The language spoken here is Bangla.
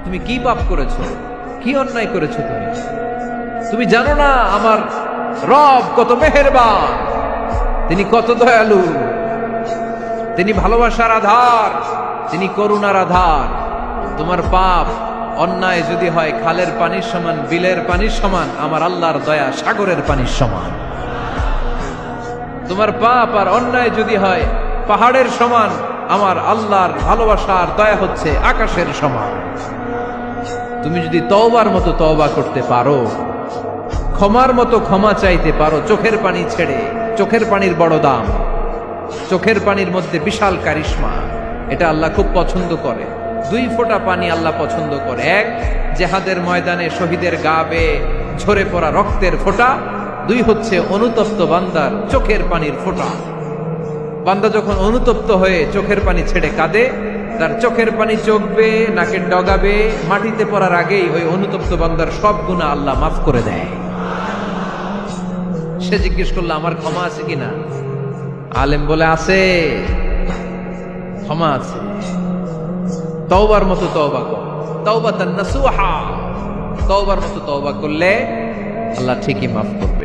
তুমি কি পাপ করেছো, কি অন্যায় করেছো? তুমি জানো না আমার রব কত মেহেরবান, তিনি কত দয়ালু, তিনি ভালোবাসার আধার, তিনি করুণার আধার। তোমার পাপ অন্যায় যদি হয় খালের পানির সমান, বিলের পানির সমান, আমার আল্লাহর দয়া সাগরের পানির সমান। তোমার পাপ আর অন্যায় যদি হয় পাহাড়ের সমান, আমার আল্লাহর ভালোবাসার দয়া হচ্ছে আকাশের সমান। তুমি যদি তওবার মতো তওবা করতে পারো, ক্ষমার মতো ক্ষমা চাইতে পারো, চোখের পানি ছেড়ে, চোখের পানির বড় দাম, চোখের পানির মধ্যে বিশাল কারিশমা, এটা আল্লাহ খুব পছন্দ করে। 2 ফোঁটা পানি আল্লাহ পছন্দ করে। এক, জেহাদের ময়দানে শহীদের গা বেয়ে ঝরে পড়া রক্তের ফোঁটা। 2 হচ্ছে অনুতপ্ত বান্দার চোখের পানির ফোঁটা। বান্দা যখন অনুতপ্ত হয়ে চোখের পানি ছেড়ে কাঁদে, তার চোখের পানি চোখ বেয়ে নাকের ডগা বেয়ে মাটিতে পড়ার আগেই ওই অনুতপ্ত বান্দার সব গুনাহ আল্লাহ মাফ করে দেয়। সে জিজ্ঞেস করলো আমার ক্ষমা আছে কিনা? আলেম বলে আছে, ক্ষমা আছে। তওবার মতো তওবা কর, তাওবাতান নাসুহা, তওবার মতো তওবা করলে আল্লাহ ঠিকই মাফ করবে।